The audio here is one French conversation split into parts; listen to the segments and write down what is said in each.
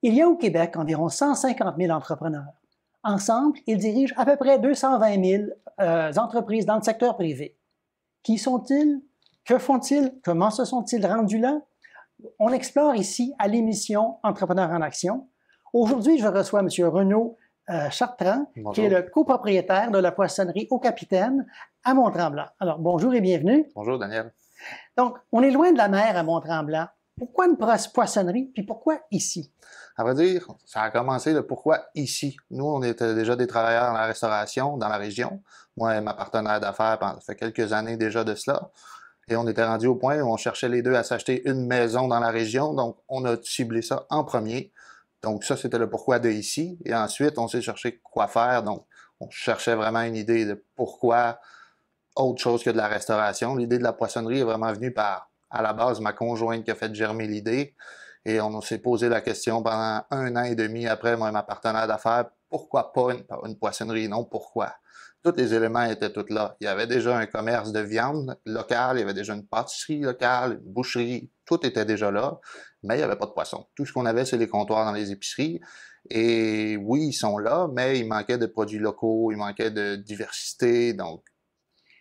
Il y a au Québec environ 150 000 entrepreneurs. Ensemble, ils dirigent à peu près 220 000 entreprises dans le secteur privé. Qui sont-ils? Que font-ils? Comment se sont-ils rendus là? On explore ici à l'émission Entrepreneurs en action. Aujourd'hui, je reçois M. Renaud Chartrand, Bonjour. qui est le copropriétaire de la poissonnerie Au Capitaine à Mont-Tremblant. Alors, bonjour et bienvenue. Bonjour, Daniel. Donc, on est loin de la mer à Mont-Tremblant. Pourquoi une poissonnerie, puis pourquoi ici? À vrai dire, ça a commencé le pourquoi ici. Nous, on était déjà des travailleurs dans la restauration, dans la région. Moi et ma partenaire d'affaires, ça fait quelques années déjà de cela. Et on était rendu au point où on cherchait les deux à s'acheter une maison dans la région. Donc, on a ciblé ça en premier. Donc, ça, c'était le pourquoi de ici. Et ensuite, on s'est cherché quoi faire. Donc, on cherchait vraiment une idée de pourquoi autre chose que de la restauration. L'idée de la poissonnerie est vraiment venue par, à la base, ma conjointe qui a fait germer l'idée. Et on s'est posé la question pendant 1 an et demi après, moi et ma partenaire d'affaires, pourquoi pas une poissonnerie? Non, pourquoi? Tous les éléments étaient tous là. Il y avait déjà un commerce de viande local, il y avait déjà une pâtisserie locale, une boucherie, tout était déjà là, mais il n'y avait pas de poisson. Tout ce qu'on avait, c'est les comptoirs dans les épiceries. Et oui, ils sont là, mais il manquait de produits locaux, il manquait de diversité, donc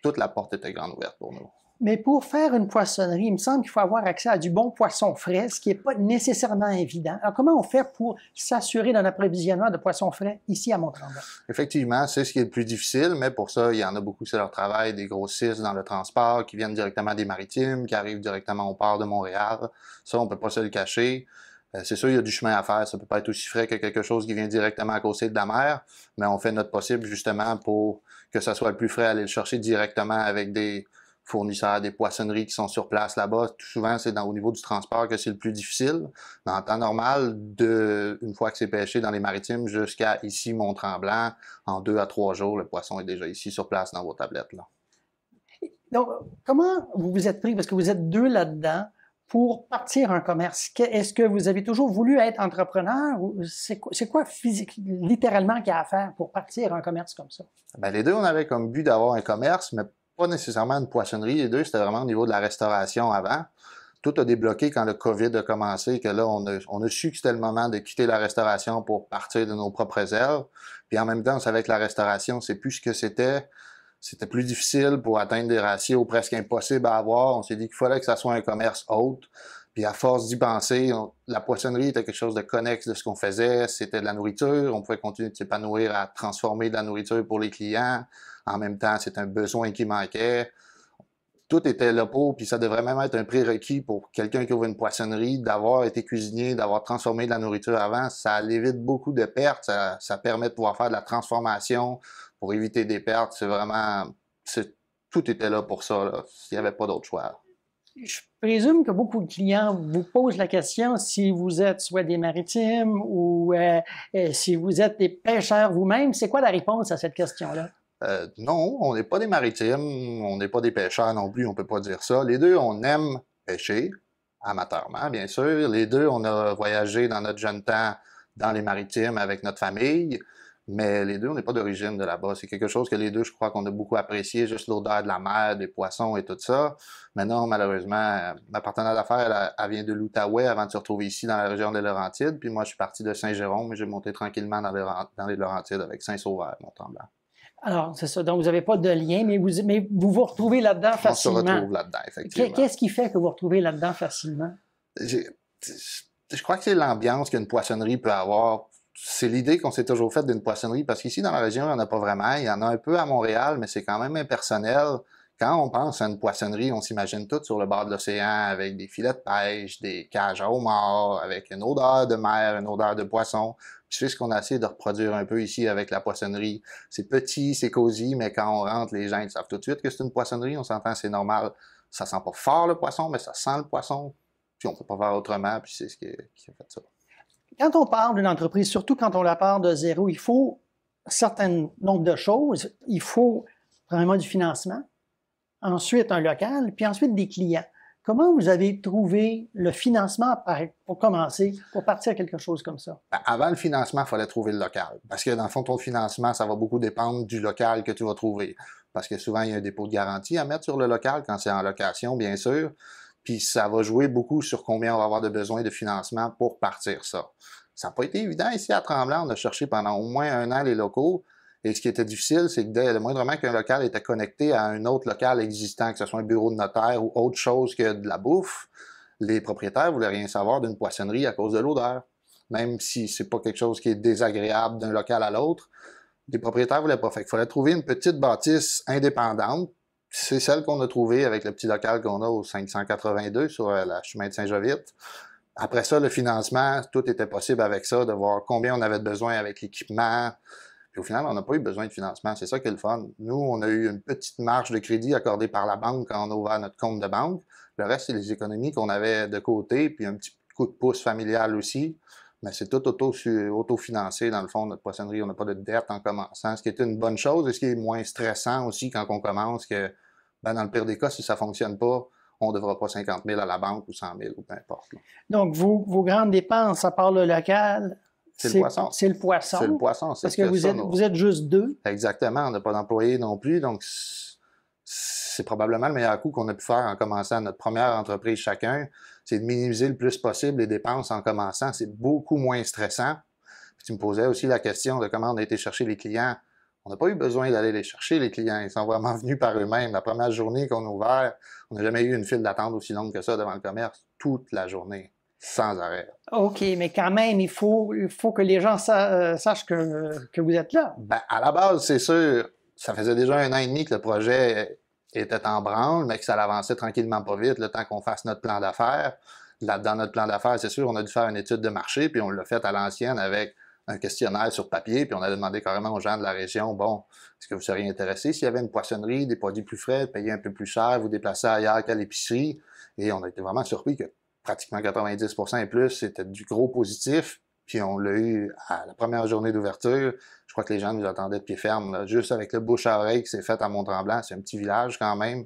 toute la porte était grande ouverte pour nous. Mais pour faire une poissonnerie, il me semble qu'il faut avoir accès à du bon poisson frais, ce qui n'est pas nécessairement évident. Alors, comment on fait pour s'assurer d'un approvisionnement de poissons frais ici à Mont-Tremblant? Effectivement, c'est ce qui est le plus difficile, mais pour ça, il y en a beaucoup, c'est leur travail, des grossistes dans le transport qui viennent directement des Maritimes, qui arrivent directement au port de Montréal. Ça, on peut pas se le cacher. C'est sûr, il y a du chemin à faire. Ça peut pas être aussi frais que quelque chose qui vient directement à côté de la mer, mais on fait notre possible justement pour que ça soit le plus frais, aller le chercher directement avec des fournisseurs, des poissonneries qui sont sur place là-bas. Tout souvent, c'est au niveau du transport que c'est le plus difficile. Mais en temps normal, une fois que c'est pêché dans les Maritimes jusqu'à ici, Mont-Tremblant, en 2 à 3 jours, le poisson est déjà ici sur place dans vos tablettes, là. Donc, comment vous vous êtes pris, parce que vous êtes deux là-dedans, pour partir un commerce? Est-ce que vous avez toujours voulu être entrepreneur ou c'est quoi littéralement qu'il y a à faire pour partir un commerce comme ça? Ben, les deux, on avait comme but d'avoir un commerce, mais pas nécessairement une poissonnerie. Les deux, c'était vraiment au niveau de la restauration avant. Tout a débloqué quand le COVID a commencé, que là, on a su que c'était le moment de quitter la restauration pour partir de nos propres ailes. Puis en même temps, on savait que la restauration, c'est plus ce que c'était. C'était plus difficile pour atteindre des ratios presque impossibles à avoir. On s'est dit qu'il fallait que ça soit un commerce haute. Puis à force d'y penser, la poissonnerie était quelque chose de connexe de ce qu'on faisait. C'était de la nourriture. On pouvait continuer de s'épanouir à transformer de la nourriture pour les clients. En même temps, c'est un besoin qui manquait. Tout était là pour, puis ça devrait même être un prérequis pour quelqu'un qui ouvre une poissonnerie, d'avoir été cuisinier, d'avoir transformé de la nourriture avant. Ça évite beaucoup de pertes. Ça permet de pouvoir faire de la transformation pour éviter des pertes. C'est vraiment... Tout était là pour ça, là. Il n'y avait pas d'autre choix. Je présume que beaucoup de clients vous posent la question si vous êtes soit des maritimes ou si vous êtes des pêcheurs vous-même. C'est quoi la réponse à cette question-là? Non, on n'est pas des maritimes, on n'est pas des pêcheurs non plus, on peut pas dire ça. Les deux, on aime pêcher, amateurement, bien sûr. Les deux, on a voyagé dans notre jeune temps dans les maritimes avec notre famille, mais les deux, on n'est pas d'origine de là-bas. C'est quelque chose que les deux, je crois qu'on a beaucoup apprécié, juste l'odeur de la mer, des poissons et tout ça. Mais non, malheureusement, ma partenaire d'affaires, elle vient de l'Outaouais avant de se retrouver ici dans la région des Laurentides. Puis moi, je suis parti de Saint-Jérôme et j'ai monté tranquillement dans les Laurentides avec Saint-Sauveur, Mont-Tremblant. Alors, c'est ça. Donc, vous n'avez pas de lien, mais vous vous retrouvez là-dedans facilement. On se retrouve là-dedans, effectivement. Qu'est-ce qui fait que vous vous retrouvez là-dedans facilement? Je crois que c'est l'ambiance qu'une poissonnerie peut avoir. C'est l'idée qu'on s'est toujours faite d'une poissonnerie, parce qu'ici, dans la région, il n'y en a pas vraiment. Il y en a un peu à Montréal, mais c'est quand même impersonnel. Quand on pense à une poissonnerie, on s'imagine tout sur le bord de l'océan, avec des filets de pêche, des cages à homards, avec une odeur de mer, une odeur de poisson. Puis c'est ce qu'on a essayé de reproduire un peu ici avec la poissonnerie. C'est petit, c'est cosy, mais quand on rentre, les gens ils savent tout de suite que c'est une poissonnerie. On s'entend, c'est normal. Ça sent pas fort le poisson, mais ça sent le poisson. Puis on peut pas faire autrement, puis c'est ce qui a fait ça. Quand on parle d'une entreprise, surtout quand on la part de zéro, il faut un certain nombre de choses. Il faut premièrement du financement, ensuite un local, puis ensuite des clients. Comment vous avez trouvé le financement pour commencer, pour partir à quelque chose comme ça? Avant le financement, il fallait trouver le local. Parce que dans le fond, ton financement, ça va beaucoup dépendre du local que tu vas trouver. Parce que souvent, il y a un dépôt de garantie à mettre sur le local quand c'est en location, bien sûr. Puis ça va jouer beaucoup sur combien on va avoir de besoin de financement pour partir ça. Ça n'a pas été évident ici à Tremblant. On a cherché pendant au moins 1 an les locaux. Et ce qui était difficile, c'est que dès le moindrement qu'un local était connecté à un autre local existant, que ce soit un bureau de notaire ou autre chose que de la bouffe, les propriétaires voulaient rien savoir d'une poissonnerie à cause de l'odeur. Même si c'est pas quelque chose qui est désagréable d'un local à l'autre, les propriétaires voulaient pas. Fait qu'il fallait trouver une petite bâtisse indépendante. C'est celle qu'on a trouvée avec le petit local qu'on a au 582 sur la chemin de Saint-Jovite. Après ça, le financement, tout était possible avec ça, de voir combien on avait besoin avec l'équipement. Puis au final, on n'a pas eu besoin de financement. C'est ça qui est le fun. Nous, on a eu une petite marge de crédit accordée par la banque quand on a ouvert notre compte de banque. Le reste, c'est les économies qu'on avait de côté, puis un petit coup de pouce familial aussi. Mais c'est tout autofinancé, dans le fond, notre poissonnerie. On n'a pas de dette en commençant, ce qui est une bonne chose et ce qui est moins stressant aussi quand on commence, que ben, dans le pire des cas, si ça ne fonctionne pas, on ne devra pas 50 000 à la banque ou 100 000 ou peu importe. Là. Donc, vos grandes dépenses, à part le local, c'est le poisson. C'est le poisson. C'est le poisson. Parce que vous êtes juste 2. Exactement. On n'a pas d'employés non plus. Donc, c'est probablement le meilleur coup qu'on a pu faire en commençant notre première entreprise chacun. C'est de minimiser le plus possible les dépenses en commençant. C'est beaucoup moins stressant. Puis tu me posais aussi la question de comment on a été chercher les clients. On n'a pas eu besoin d'aller les chercher, les clients. Ils sont vraiment venus par eux-mêmes. La première journée qu'on a ouvert, on n'a jamais eu une file d'attente aussi longue que ça devant le commerce, toute la journée, sans arrêt. OK, mais quand même, il faut que les gens sachent que vous êtes là. Ben, à la base, c'est sûr, ça faisait déjà 1 an et demi que le projet était en branle, mais que ça avançait tranquillement pas vite, le temps qu'on fasse notre plan d'affaires. Dans notre plan d'affaires, c'est sûr, on a dû faire une étude de marché, puis on l'a fait à l'ancienne avec un questionnaire sur papier, puis on a demandé carrément aux gens de la région, bon, est-ce que vous seriez intéressés s'il y avait une poissonnerie, des produits plus frais, payer un peu plus cher, vous déplacer ailleurs qu'à l'épicerie? Et on a été vraiment surpris que pratiquement 90% et plus, c'était du gros positif, puis on l'a eu à la première journée d'ouverture. Je crois que les gens nous attendaient de pied ferme, là, juste avec le bouche à oreille qui s'est fait à Mont-Tremblant, c'est un petit village quand même,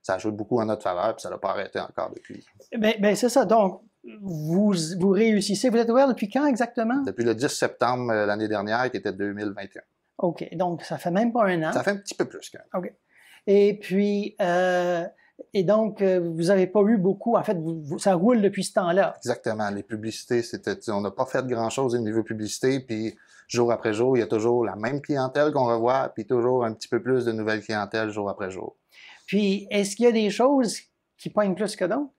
ça ajoute beaucoup en notre faveur, puis ça n'a pas arrêté encore depuis. Ben c'est ça, donc, vous réussissez. Vous êtes ouvert depuis quand exactement? Depuis le 10 septembre l'année dernière, qui était 2021. OK. Donc, ça fait même pas 1 an. Ça fait un petit peu plus quand même. OK. Et puis, donc, vous n'avez pas eu beaucoup. En fait, ça roule depuis ce temps-là. Exactement. Les publicités, on n'a pas fait grand-chose au niveau publicité, puis jour après jour, il y a toujours la même clientèle qu'on revoit, puis toujours un petit peu plus de nouvelles clientèles jour après jour. Puis, est-ce qu'il y a des choses qui poignent plus que d'autres?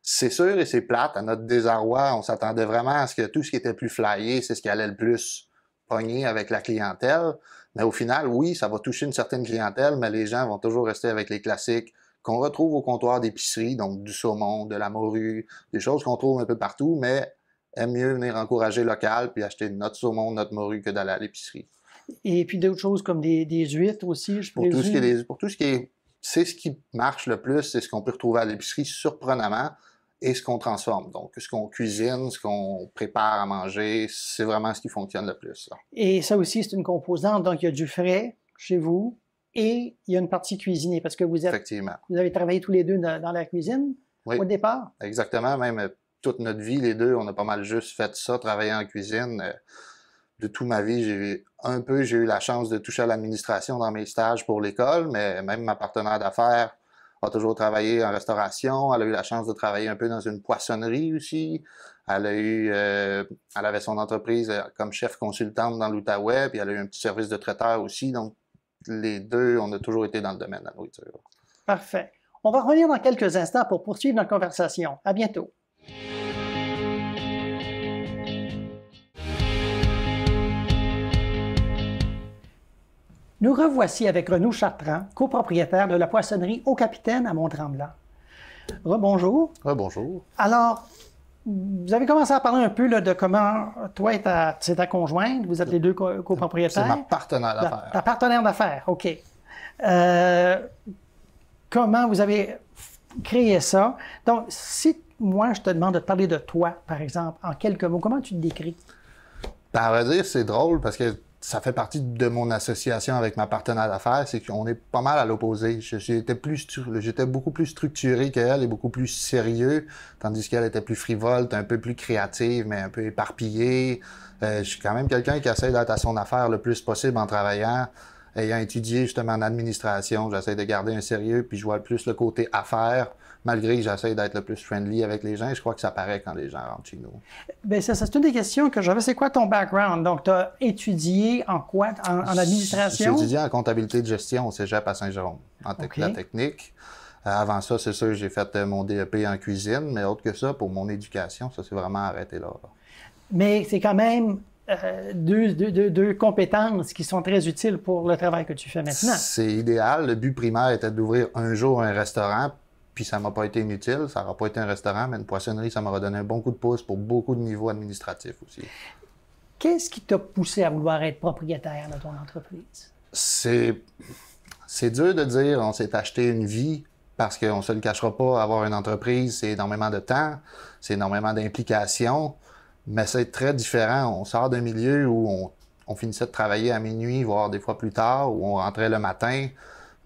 C'est sûr et c'est plate. À notre désarroi, on s'attendait vraiment à ce que tout ce qui était plus flyé, c'est ce qui allait le plus pogner avec la clientèle. Mais au final, oui, ça va toucher une certaine clientèle, mais les gens vont toujours rester avec les classiques qu'on retrouve au comptoir d'épicerie, donc du saumon, de la morue, des choses qu'on trouve un peu partout, mais aiment mieux venir encourager local puis acheter notre saumon, notre morue que d'aller à l'épicerie. Et puis d'autres choses comme des huîtres aussi, je présume. Pour tout ce qui est... C'est ce qui marche le plus, c'est ce qu'on peut retrouver à l'épicerie surprenamment et ce qu'on transforme. Donc, ce qu'on cuisine, ce qu'on prépare à manger, c'est vraiment ce qui fonctionne le plus. Là. Et ça aussi, c'est une composante. Donc, il y a du frais chez vous et il y a une partie cuisinée parce que vous avez travaillé tous les deux dans la cuisine au départ. Exactement. Même toute notre vie, les deux, on a pas mal juste fait ça, travailler en cuisine. De toute ma vie, j'ai eu la chance de toucher à l'administration dans mes stages pour l'école, mais même ma partenaire d'affaires a toujours travaillé en restauration. Elle a eu la chance de travailler un peu dans une poissonnerie aussi. Elle avait son entreprise comme chef consultante dans l'Outaouais, puis elle a eu un petit service de traiteur aussi. Donc, les deux, on a toujours été dans le domaine de la nourriture. Parfait. On va revenir dans quelques instants pour poursuivre notre conversation. À bientôt. Nous revoici avec Renaud Chartrand, copropriétaire de la poissonnerie Au Capitaine à Mont-Tremblant. Rebonjour. Rebonjour. Alors, vous avez commencé à parler un peu là, de comment toi et ta conjointe, vous êtes les deux copropriétaires. C'est ma partenaire d'affaires. Ta partenaire d'affaires, OK. Comment vous avez créé ça? Donc, si moi, je te demande de te parler de toi, par exemple, en quelques mots, comment tu te décris? Ben, à vrai dire, c'est drôle parce que ça fait partie de mon association avec ma partenaire d'affaires, c'est qu'on est pas mal à l'opposé. J'étais beaucoup plus structuré qu'elle et beaucoup plus sérieux, tandis qu'elle était plus frivole, un peu plus créative, mais un peu éparpillée. Je suis quand même quelqu'un qui essaie d'être à son affaire le plus possible en travaillant. Ayant étudié justement en administration, j'essaie de garder un sérieux, puis je vois le plus le côté affaires. malgré que j'essaie d'être le plus friendly avec les gens, je crois que ça paraît quand les gens rentrent chez nous. Bien, ça, c'est une des questions que j'avais. C'est quoi ton background? Donc, tu as étudié en quoi? En administration? J'ai étudié en comptabilité de gestion au cégep à Saint-Jérôme, en la technique. Avant ça, c'est sûr, j'ai fait mon DEP en cuisine, mais autre que ça, pour mon éducation, ça s'est vraiment arrêté là. Mais c'est quand même deux compétences qui sont très utiles pour le travail que tu fais maintenant. C'est idéal. Le but primaire était d'ouvrir un jour un restaurant, puis ça m'a pas été inutile. Ça n'aura pas été un restaurant, mais une poissonnerie, ça m'aura donné un bon coup de pouce pour beaucoup de niveaux administratifs aussi. Qu'est-ce qui t'a poussé à vouloir être propriétaire de ton entreprise? C'est dur de dire, on s'est acheté une vie, parce qu'on ne se le cachera pas, avoir une entreprise, c'est énormément de temps, c'est énormément d'implications, mais c'est très différent. On sort d'un milieu où on finissait de travailler à minuit, voire des fois plus tard, où on rentrait le matin.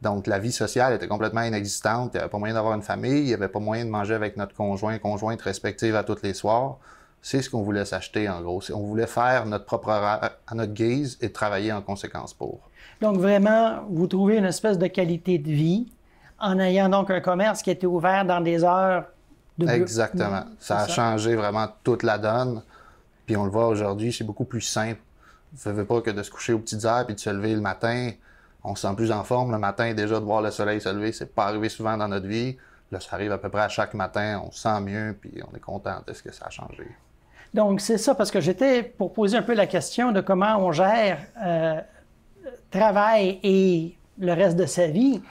Donc, la vie sociale était complètement inexistante. Il n'y avait pas moyen d'avoir une famille, il n'y avait pas moyen de manger avec notre conjointe respective à tous les soirs. C'est ce qu'on voulait s'acheter, en gros. On voulait faire notre propre horaire à notre guise et travailler en conséquence pour. Donc, vraiment, vous trouvez une espèce de qualité de vie en ayant donc un commerce qui était ouvert dans des heures de... Exactement. Ça a changé vraiment toute la donne. Puis on le voit aujourd'hui, c'est beaucoup plus simple. Vous ne savez pas que de se coucher aux petites heures puis de se lever le matin. On se sent plus en forme le matin déjà de voir le soleil se lever. C'est pas arrivé souvent dans notre vie. Là, ça arrive à peu près à chaque matin. On se sent mieux puis on est content de ce que ça a changé. Donc, c'est ça, parce que j'étais pour poser un peu la question de comment on gère travail et le reste de sa vie.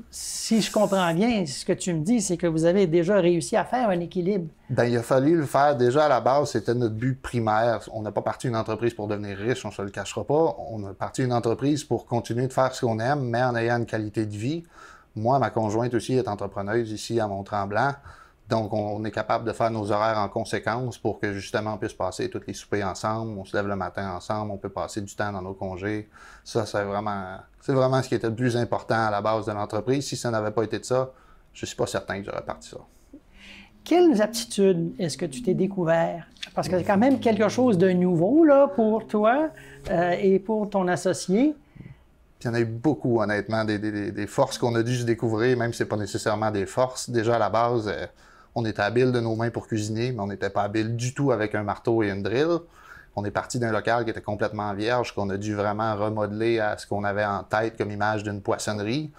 Si je comprends bien, ce que tu me dis, c'est que vous avez déjà réussi à faire un équilibre. Bien, il a fallu le faire déjà à la base, c'était notre but primaire. On n'a pas parti une entreprise pour devenir riche, on ne se le cachera pas. On a parti une entreprise pour continuer de faire ce qu'on aime, mais en ayant une qualité de vie. Moi, ma conjointe aussi est entrepreneuse ici à Mont-Tremblant. Donc, on est capable de faire nos horaires en conséquence pour que, justement, on puisse passer tous les soupers ensemble. On se lève le matin ensemble, on peut passer du temps dans nos congés. Ça, c'est vraiment ce qui était le plus important à la base de l'entreprise. Si ça n'avait pas été de ça, je ne suis pas certain que j'aurais parti ça. Quelles aptitudes est-ce que tu t'es découvert? Parce que c'est quand même quelque chose de nouveau là, pour toi et pour ton associé. Puis il y en a eu beaucoup, honnêtement, des forces qu'on a dû se découvrir, même si ce n'est pas nécessairement des forces. Déjà, à la base, on était habile de nos mains pour cuisiner, mais on n'était pas habile du tout avec un marteau et une drill. On est parti d'un local qui était complètement vierge, qu'on a dû vraiment remodeler à ce qu'on avait en tête comme image d'une poissonnerie.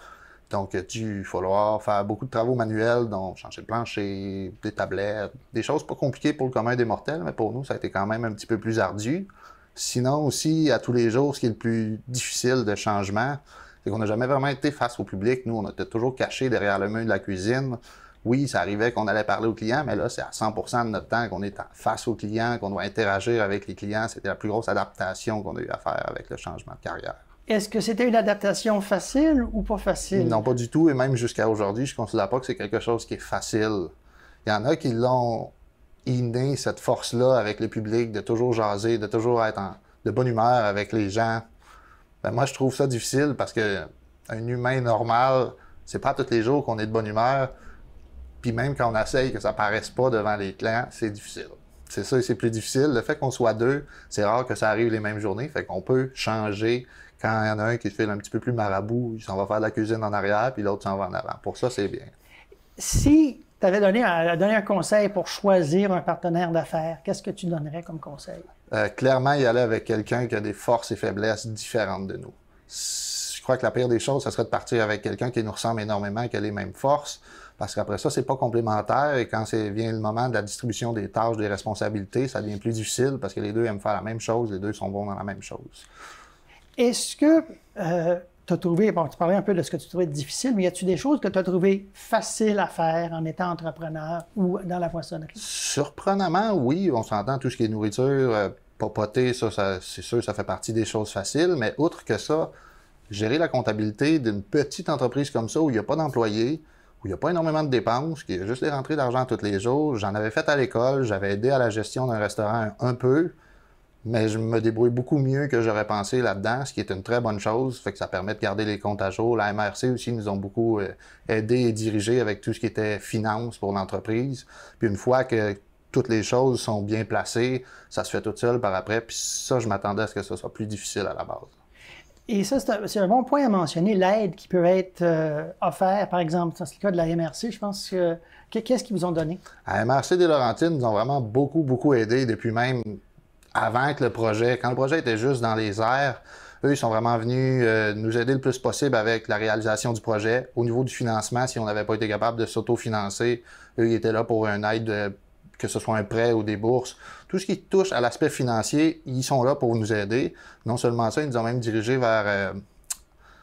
Donc, il a dû falloir faire beaucoup de travaux manuels, dont changer le plancher, des tablettes, des choses pas compliquées pour le commun des mortels, mais pour nous, ça a été quand même un petit peu plus ardu. Sinon, aussi, à tous les jours, ce qui est le plus difficile de changement, c'est qu'on n'a jamais vraiment été face au public. Nous, on était toujours cachés derrière le mur de la cuisine. Oui, ça arrivait qu'on allait parler aux clients, mais là, c'est à 100% de notre temps qu'on est face aux clients, qu'on doit interagir avec les clients. C'était la plus grosse adaptation qu'on a eu à faire avec le changement de carrière. Est-ce que c'était une adaptation facile ou pas facile? Non, pas du tout. Et même jusqu'à aujourd'hui, je ne considère pas que c'est quelque chose qui est facile. Il y en a qui l'ont inné, cette force-là, avec le public, de toujours jaser, de toujours être de bonne humeur avec les gens. Ben, moi, je trouve ça difficile parce qu'un humain normal, c'est pas tous les jours qu'on est de bonne humeur. Puis même quand on essaye que ça paraisse pas devant les clients, c'est difficile. C'est ça, c'est plus difficile. Le fait qu'on soit deux, c'est rare que ça arrive les mêmes journées. Fait qu'on peut changer. Quand il y en a un qui se fait un petit peu plus marabout, il s'en va faire de la cuisine en arrière, puis l'autre s'en va en avant. Pour ça, c'est bien. Si tu avais donné un conseil pour choisir un partenaire d'affaires, qu'est-ce que tu donnerais comme conseil? Clairement, y aller avec quelqu'un qui a des forces et faiblesses différentes de nous. Je crois que la pire des choses, ça serait de partir avec quelqu'un qui nous ressemble énormément, qui a les mêmes forces, parce qu'après ça, c'est pas complémentaire, et quand vient le moment de la distribution des tâches, des responsabilités, ça devient plus difficile, parce que les deux aiment faire la même chose, les deux sont bons dans la même chose. Est-ce que tu as trouvé, bon, tu parlais un peu de ce que tu trouvais difficile, mais y a-t-il des choses que tu as trouvées faciles à faire en étant entrepreneur ou dans la poissonnerie? Surprenamment, oui. On s'entend, tout ce qui est nourriture, papoter, ça c'est sûr, ça fait partie des choses faciles, mais outre que ça, gérer la comptabilité d'une petite entreprise comme ça, où il n'y a pas d'employés, où il n'y a pas énormément de dépenses, qui a juste les rentrées d'argent tous les jours. J'en avais fait à l'école, j'avais aidé à la gestion d'un restaurant un peu, mais je me débrouille beaucoup mieux que j'aurais pensé là-dedans, ce qui est une très bonne chose, fait que ça permet de garder les comptes à jour. La MRC aussi nous ont beaucoup aidé et dirigé avec tout ce qui était finance pour l'entreprise. Puis une fois que toutes les choses sont bien placées, ça se fait tout seul par après, puis ça, je m'attendais à ce que ce soit plus difficile à la base. Et ça, c'est un bon point à mentionner, l'aide qui peut être offerte, par exemple, dans le cas de la MRC, je pense que... Qu'est-ce qu'ils vous ont donné? À MRC des Laurentides nous ont vraiment beaucoup aidé depuis même avant que le projet, quand le projet était juste dans les airs. Eux, ils sont vraiment venus nous aider le plus possible avec la réalisation du projet. Au niveau du financement, si on n'avait pas été capable de s'autofinancer, eux, ils étaient là pour une aide, que ce soit un prêt ou des bourses. Tout ce qui touche à l'aspect financier, ils sont là pour nous aider. Non seulement ça, ils nous ont même dirigés vers...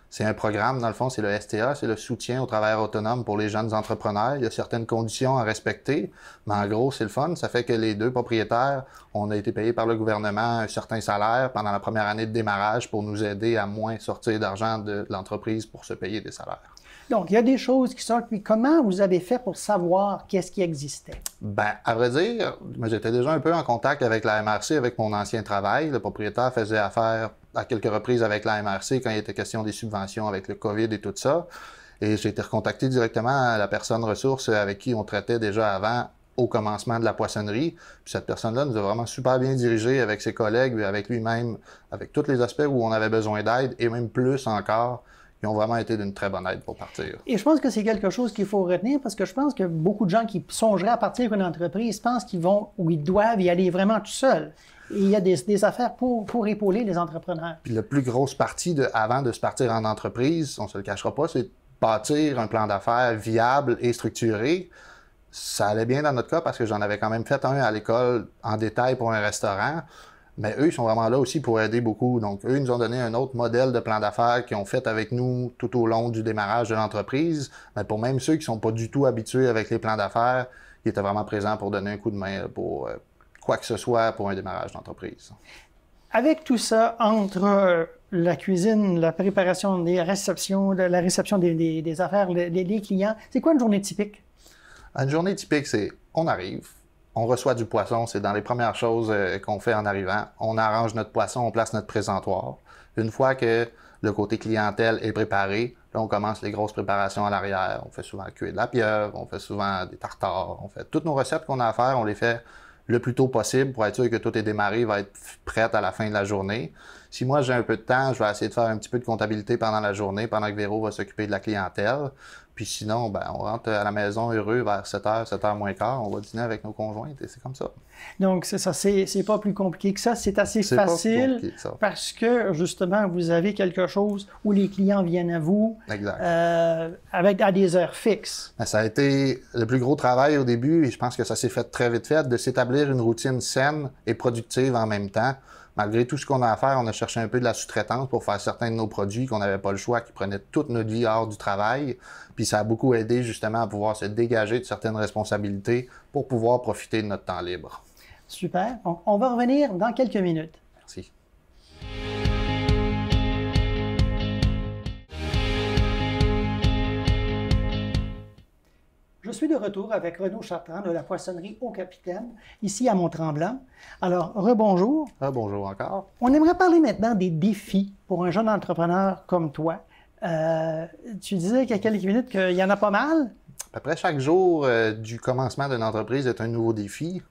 c'est un programme, dans le fond, c'est le STA, c'est le soutien au travail autonome pour les jeunes entrepreneurs. Il y a certaines conditions à respecter, mais en gros, c'est le fun. Ça fait que les deux propriétaires, on a été payés par le gouvernement un certain salaire pendant la première année de démarrage pour nous aider à moins sortir d'argent de l'entreprise pour se payer des salaires. Donc, il y a des choses qui sortent. Puis comment vous avez fait pour savoir qu'est-ce qui existait? Ben, à vrai dire, j'étais déjà un peu en contact avec la MRC, avec mon ancien travail. Le propriétaire faisait affaire à quelques reprises avec la MRC quand il était question des subventions avec le COVID et tout ça. Et j'ai été recontacté directement à la personne ressource avec qui on traitait déjà avant au commencement de la poissonnerie. Puis cette personne-là nous a vraiment super bien dirigés avec ses collègues, avec lui-même, avec tous les aspects où on avait besoin d'aide et même plus encore. Ils ont vraiment été d'une très bonne aide pour partir. Et je pense que c'est quelque chose qu'il faut retenir parce que je pense que beaucoup de gens qui songeraient à partir d'une entreprise pensent qu'ils vont ou ils doivent y aller vraiment tout seuls. Et il y a des affaires pour épauler les entrepreneurs. Puis la plus grosse partie avant de se partir en entreprise, on ne se le cachera pas, c'est de bâtir un plan d'affaires viable et structuré. Ça allait bien dans notre cas parce que j'en avais quand même fait un à l'école en détail pour un restaurant. Mais eux, ils sont vraiment là aussi pour aider beaucoup. Donc, eux, ils nous ont donné un autre modèle de plan d'affaires qu'ils ont fait avec nous tout au long du démarrage de l'entreprise. Mais pour même ceux qui ne sont pas du tout habitués avec les plans d'affaires, ils étaient vraiment présents pour donner un coup de main pour quoi que ce soit pour un démarrage d'entreprise. Avec tout ça, entre la cuisine, la préparation des réceptions, la réception des affaires, les clients, c'est quoi une journée typique? Une journée typique, c'est on arrive. On reçoit du poisson, c'est dans les premières choses qu'on fait en arrivant. On arrange notre poisson, on place notre présentoir. Une fois que le côté clientèle est préparé, là, on commence les grosses préparations à l'arrière. On fait souvent cuire de la pieuvre, on fait souvent des tartares. On fait toutes nos recettes qu'on a à faire, on les fait le plus tôt possible pour être sûr que tout est démarré, va être prête à la fin de la journée. Si moi j'ai un peu de temps, je vais essayer de faire un petit peu de comptabilité pendant la journée, pendant que Véro va s'occuper de la clientèle. Puis sinon, ben, on rentre à la maison heureux vers 7h, 7h moins quart, on va dîner avec nos conjointes et c'est comme ça. Donc, c'est ça, c'est pas plus compliqué que ça, c'est assez facile parce que, justement, vous avez quelque chose où les clients viennent à vous à des heures fixes. Ça a été le plus gros travail au début et je pense que ça s'est fait très vite fait de s'établir une routine saine et productive en même temps. Malgré tout ce qu'on a à faire, on a cherché un peu de la sous-traitance pour faire certains de nos produits qu'on n'avait pas le choix, qui prenaient toute notre vie hors du travail. Puis ça a beaucoup aidé justement à pouvoir se dégager de certaines responsabilités pour pouvoir profiter de notre temps libre. Super. On va revenir dans quelques minutes. Merci. Je suis de retour avec Renaud Chartrand de la poissonnerie Au Capitaine, ici à Mont-Tremblant. Alors, rebonjour. Bonjour encore. On aimerait parler maintenant des défis pour un jeune entrepreneur comme toi. Tu disais qu'il y a quelques minutes qu'il y en a pas mal. À peu près chaque jour du commencement d'une entreprise est un nouveau défi.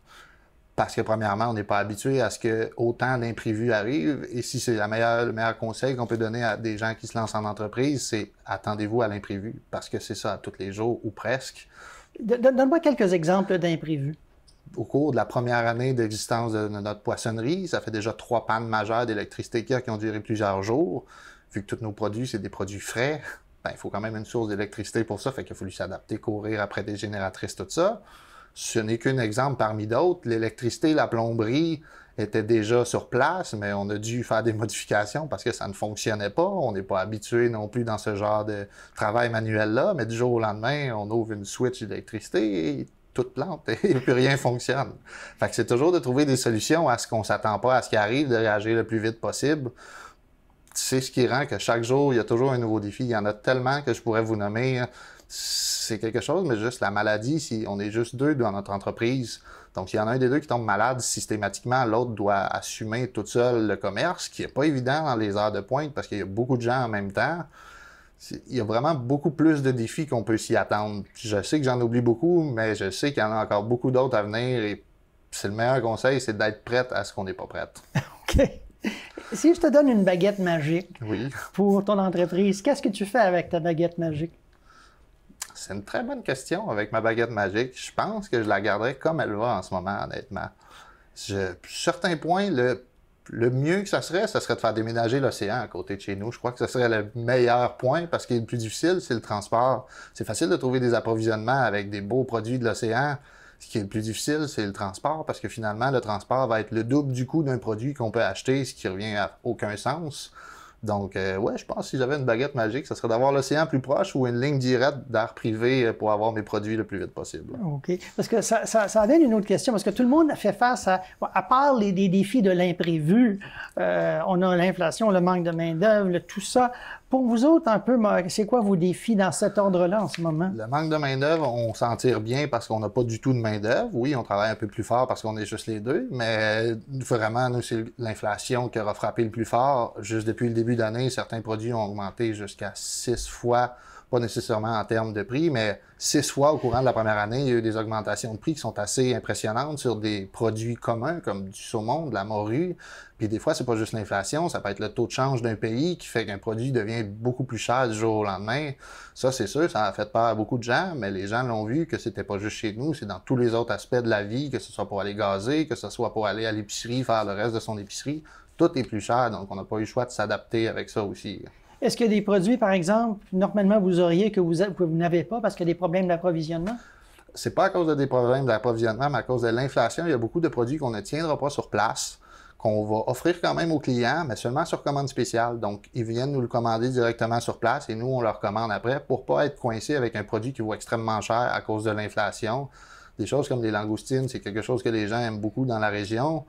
Parce que premièrement, on n'est pas habitué à ce que autant d'imprévus arrivent. Et si c'est le meilleur conseil qu'on peut donner à des gens qui se lancent en entreprise, c'est attendez-vous à l'imprévu. Parce que c'est ça à tous les jours ou presque. Donne-moi quelques exemples d'imprévus. Au cours de la première année d'existence de notre poissonnerie, ça fait déjà 3 pannes majeures d'électricité qui ont duré plusieurs jours. Vu que tous nos produits, c'est des produits frais, il faut quand même une source d'électricité pour ça. Fait qu'il a fallu s'adapter, courir après des génératrices, tout ça. Ce n'est qu'un exemple parmi d'autres. L'électricité, la plomberie étaient déjà sur place, mais on a dû faire des modifications parce que ça ne fonctionnait pas. On n'est pas habitué non plus dans ce genre de travail manuel-là, mais du jour au lendemain, on ouvre une switch d'électricité et tout plante et plus rien fonctionne. Fait que c'est toujours de trouver des solutions à ce qu'on ne s'attend pas à ce qui arrive, de réagir le plus vite possible. C'est ce qui rend que chaque jour, il y a toujours un nouveau défi. Il y en a tellement que je pourrais vous nommer. C'est quelque chose, mais juste la maladie, si on est juste 2 dans notre entreprise, donc s'il y en a un des 2 qui tombe malade systématiquement, l'autre doit assumer toute seule le commerce, ce qui n'est pas évident dans les heures de pointe parce qu'il y a beaucoup de gens en même temps. Il y a vraiment beaucoup plus de défis qu'on peut s'y attendre. Je sais que j'en oublie beaucoup, mais je sais qu'il y en a encore beaucoup d'autres à venir et c'est le meilleur conseil, c'est d'être prête à ce qu'on n'est pas prête. OK. Si je te donne une baguette magique Oui. pour ton entreprise, qu'est-ce que tu fais avec ta baguette magique? C'est une très bonne question avec ma baguette magique. Je pense que je la garderai comme elle va en ce moment, honnêtement. Sur certains points, le mieux que ça serait de faire déménager l'océan à côté de chez nous. Je crois que ce serait le meilleur point parce que le plus difficile, c'est le transport. C'est facile de trouver des approvisionnements avec des beaux produits de l'océan. Ce qui est le plus difficile, c'est le transport parce que finalement, le transport va être le double du coût d'un produit qu'on peut acheter, ce qui revient à aucun sens. Donc, ouais, je pense que si j'avais une baguette magique, ce serait d'avoir l'océan plus proche ou une ligne directe d'air privé pour avoir mes produits le plus vite possible. OK. Parce que ça amène une autre question, parce que tout le monde a fait face à part des défis de l'imprévu, on a l'inflation, le manque de main-d'œuvre, tout ça. Pour vous autres, un peu, c'est quoi vos défis dans cet ordre-là en ce moment? Le manque de main-d'œuvre, on s'en tire bien parce qu'on n'a pas du tout de main-d'œuvre. Oui, on travaille un peu plus fort parce qu'on est juste les deux, mais vraiment, nous, c'est l'inflation qui aura frappé le plus fort. Juste depuis le début d'année, certains produits ont augmenté jusqu'à 6 fois, pas nécessairement en termes de prix, mais 6 fois au courant de la première année, il y a eu des augmentations de prix qui sont assez impressionnantes sur des produits communs comme du saumon, de la morue. Puis des fois, c'est pas juste l'inflation, ça peut être le taux de change d'un pays qui fait qu'un produit devient beaucoup plus cher du jour au lendemain. Ça, c'est sûr, ça a fait peur à beaucoup de gens, mais les gens l'ont vu que c'était pas juste chez nous, c'est dans tous les autres aspects de la vie, que ce soit pour aller gazer, que ce soit pour aller à l'épicerie, faire le reste de son épicerie. Tout est plus cher, donc on n'a pas eu le choix de s'adapter avec ça aussi. Est-ce qu'il y a des produits, par exemple, normalement vous auriez que vous n'avez pas parce qu'il y a des problèmes d'approvisionnement? C'est pas à cause de des problèmes d'approvisionnement, mais à cause de l'inflation. Il y a beaucoup de produits qu'on ne tiendra pas sur place, qu'on va offrir quand même aux clients, mais seulement sur commande spéciale. Donc, ils viennent nous le commander directement sur place et nous, on leur commande après pour pas être coincés avec un produit qui vaut extrêmement cher à cause de l'inflation. Des choses comme les langoustines, c'est quelque chose que les gens aiment beaucoup dans la région.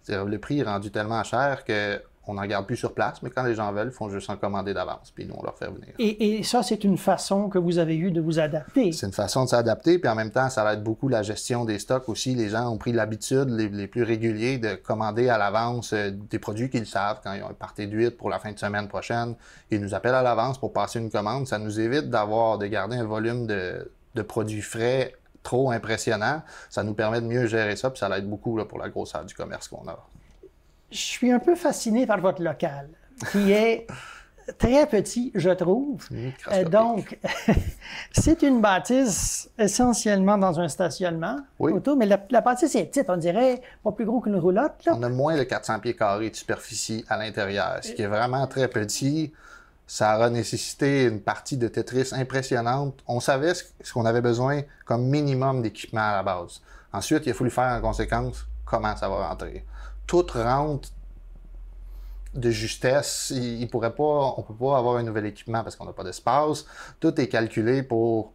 Le prix est rendu tellement cher qu'on n'en garde plus sur place, mais quand les gens veulent, ils font juste en commander d'avance, puis nous, on leur fait venir. Et ça, c'est une façon que vous avez eue de vous adapter. C'est une façon de s'adapter, puis en même temps, ça aide beaucoup la gestion des stocks aussi. Les gens ont pris l'habitude, les plus réguliers, de commander à l'avance des produits qu'ils savent quand ils ont un party d'huîtres pour la fin de semaine prochaine. Ils nous appellent à l'avance pour passer une commande. Ça nous évite de garder un volume de produits frais trop impressionnant. Ça nous permet de mieux gérer ça, puis ça aide beaucoup là, pour la grosseur du commerce qu'on a. Je suis un peu fasciné par votre local, qui est très petit, je trouve. Donc, c'est une bâtisse essentiellement dans un stationnement autour, mais la bâtisse est petite, on dirait pas plus gros qu'une roulotte. Là. On a moins de 400 pieds carrés de superficie à l'intérieur, ce qui est vraiment très petit. Ça aura nécessité une partie de Tetris impressionnante. On savait ce qu'on avait besoin comme minimum d'équipement à la base. Ensuite, il a fallu faire en conséquence comment ça va rentrer. Tout rentre de justesse. On ne peut pas avoir un nouvel équipement parce qu'on n'a pas d'espace. Tout est calculé pour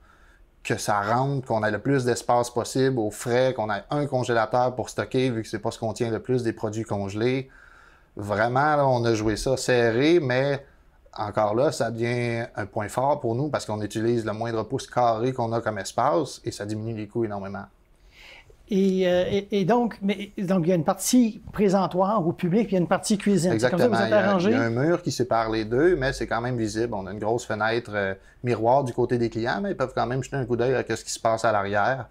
que ça rentre, qu'on ait le plus d'espace possible au frais, qu'on ait un congélateur pour stocker, vu que c'est pas ce qu'on tient le plus des produits congelés. Vraiment, là, on a joué ça serré, mais encore là, ça devient un point fort pour nous parce qu'on utilise le moindre pouce carré qu'on a comme espace et ça diminue les coûts énormément. Et donc, il y a une partie présentoir au public, puis il y a une partie cuisine. Exactement. C'est comme ça que vous êtes arrangé? Il y a un mur qui sépare les deux, mais c'est quand même visible. On a une grosse fenêtre miroir du côté des clients, mais ils peuvent quand même jeter un coup d'œil à ce qui se passe à l'arrière.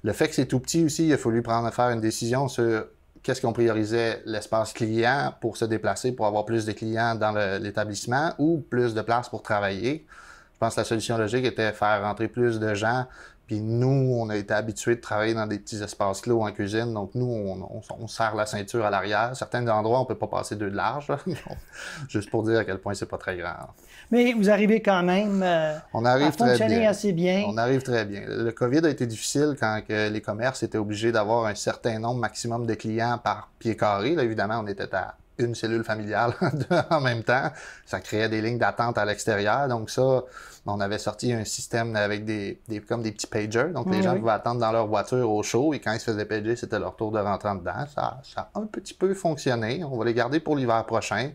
Le fait que c'est tout petit aussi, il a fallu faire une décision sur qu'est-ce qu'on priorisait, l'espace client pour se déplacer, pour avoir plus de clients dans l'établissement ou plus de place pour travailler. Je pense que la solution logique était faire rentrer plus de gens. Puis nous, on a été habitués de travailler dans des petits espaces clos en cuisine. Donc nous, on serre la ceinture à l'arrière. Certains endroits, on ne peut pas passer 2 de large. Là. Juste pour dire à quel point c'est pas très grand. Mais vous arrivez quand même à fonctionner assez bien. On arrive très bien. Le COVID a été difficile quand les commerces étaient obligés d'avoir un certain nombre maximum de clients par pied carré. Là, évidemment, on était à une cellule familiale en même temps. Ça créait des lignes d'attente à l'extérieur. Donc ça, on avait sorti un système avec comme des petits pagers. Donc les gens pouvaient attendre dans leur voiture au chaud et quand ils se faisaient pager, c'était leur tour de rentrer dedans. Ça a un petit peu fonctionné. On va les garder pour l'hiver prochain.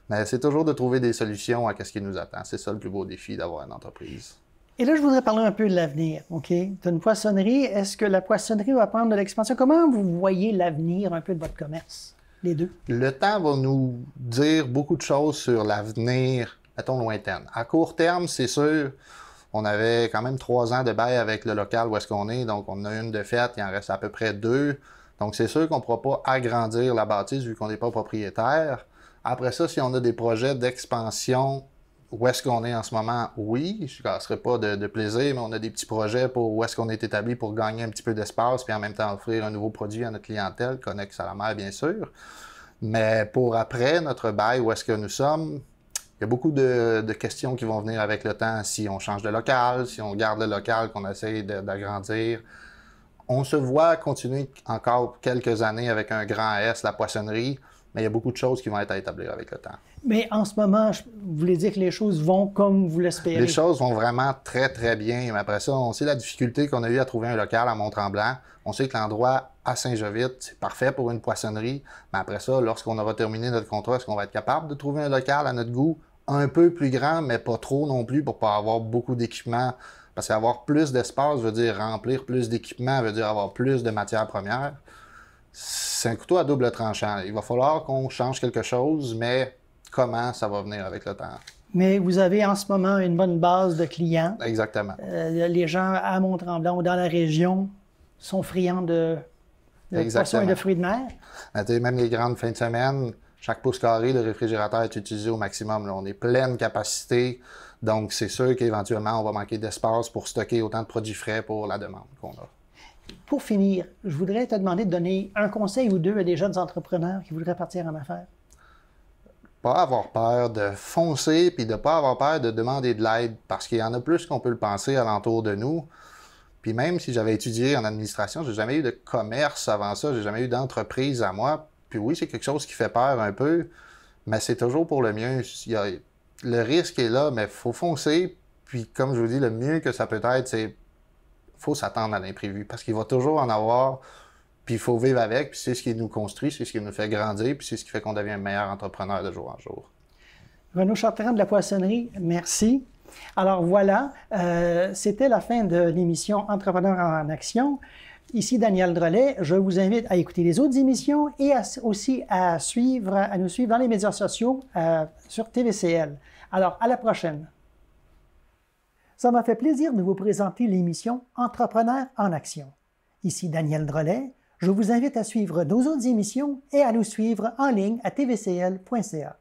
Mais c'est toujours de trouver des solutions à ce qui nous attend. C'est ça le plus beau défi d'avoir une entreprise. Et là, je voudrais parler un peu de l'avenir, OK? Tu as une poissonnerie. Est-ce que la poissonnerie va prendre de l'expansion? Comment vous voyez l'avenir un peu de votre commerce, les deux? Le temps va nous dire beaucoup de choses sur l'avenir, mettons, lointain. À court terme, c'est sûr, on avait quand même 3 ans de bail avec le local où est-ce qu'on est. Donc, on en a une de faite, il en reste à peu près 2. Donc, c'est sûr qu'on ne pourra pas agrandir la bâtisse vu qu'on n'est pas propriétaire. Après ça, si on a des projets d'expansion, où est-ce qu'on est en ce moment? Oui, je ne casserai pas de plaisir, mais on a des petits projets pour où est-ce qu'on est établi pour gagner un petit peu d'espace, puis en même temps offrir un nouveau produit à notre clientèle, Connex à la mer, bien sûr. Mais pour après, notre bail, où est-ce que nous sommes, il y a beaucoup de questions qui vont venir avec le temps. Si on change de local, si on garde le local, qu'on essaye d'agrandir. On se voit continuer encore quelques années avec un grand S, la poissonnerie, mais il y a beaucoup de choses qui vont être à établir avec le temps. Mais en ce moment, vous voulez dire que les choses vont comme vous l'espérez? Les choses vont vraiment très, très bien. Mais après ça, on sait la difficulté qu'on a eu à trouver un local à Mont-Tremblant. On sait que l'endroit à Saint-Jovite, c'est parfait pour une poissonnerie. Mais après ça, lorsqu'on aura terminé notre contrat, est-ce qu'on va être capable de trouver un local à notre goût un peu plus grand, mais pas trop non plus pour pas avoir beaucoup d'équipements? Parce qu'avoir plus d'espace veut dire remplir plus d'équipements, veut dire avoir plus de matières premières. C'est un couteau à double tranchant. Il va falloir qu'on change quelque chose, mais comment ça va venir avec le temps? Mais vous avez en ce moment une bonne base de clients. Exactement. Les gens à Mont-Tremblant ou dans la région sont friands de poissons et de fruits de mer. Même les grandes fins de semaine, chaque pouce carré de réfrigérateur est utilisé au maximum. Là. On est pleine capacité, donc c'est sûr qu'éventuellement, on va manquer d'espace pour stocker autant de produits frais pour la demande qu'on a. Pour finir, je voudrais te demander de donner un conseil ou deux à des jeunes entrepreneurs qui voudraient partir en affaires. Pas avoir peur de foncer, puis de ne pas avoir peur de demander de l'aide, parce qu'il y en a plus qu'on peut le penser alentour de nous. Puis même si j'avais étudié en administration, j'ai jamais eu de commerce avant ça, j'ai jamais eu d'entreprise à moi. Puis oui, c'est quelque chose qui fait peur un peu, mais c'est toujours pour le mieux. Le risque est là, mais il faut foncer. Puis comme je vous dis, le mieux que ça peut être, c'est faut s'attendre à l'imprévu, parce qu'il va toujours en avoir. Puis il faut vivre avec, puis c'est ce qui nous construit, c'est ce qui nous fait grandir, puis c'est ce qui fait qu'on devient un meilleur entrepreneur de jour en jour. Renaud Chartrand de la Poissonnerie, merci. Alors voilà, c'était la fin de l'émission Entrepreneurs en action. Ici Daniel Drolet. Je vous invite à écouter les autres émissions et aussi à nous suivre dans les médias sociaux sur TVCL. Alors, à la prochaine. Ça m'a fait plaisir de vous présenter l'émission Entrepreneurs en action. Ici Daniel Drolet. Je vous invite à suivre nos autres émissions et à nous suivre en ligne à tvcl.ca.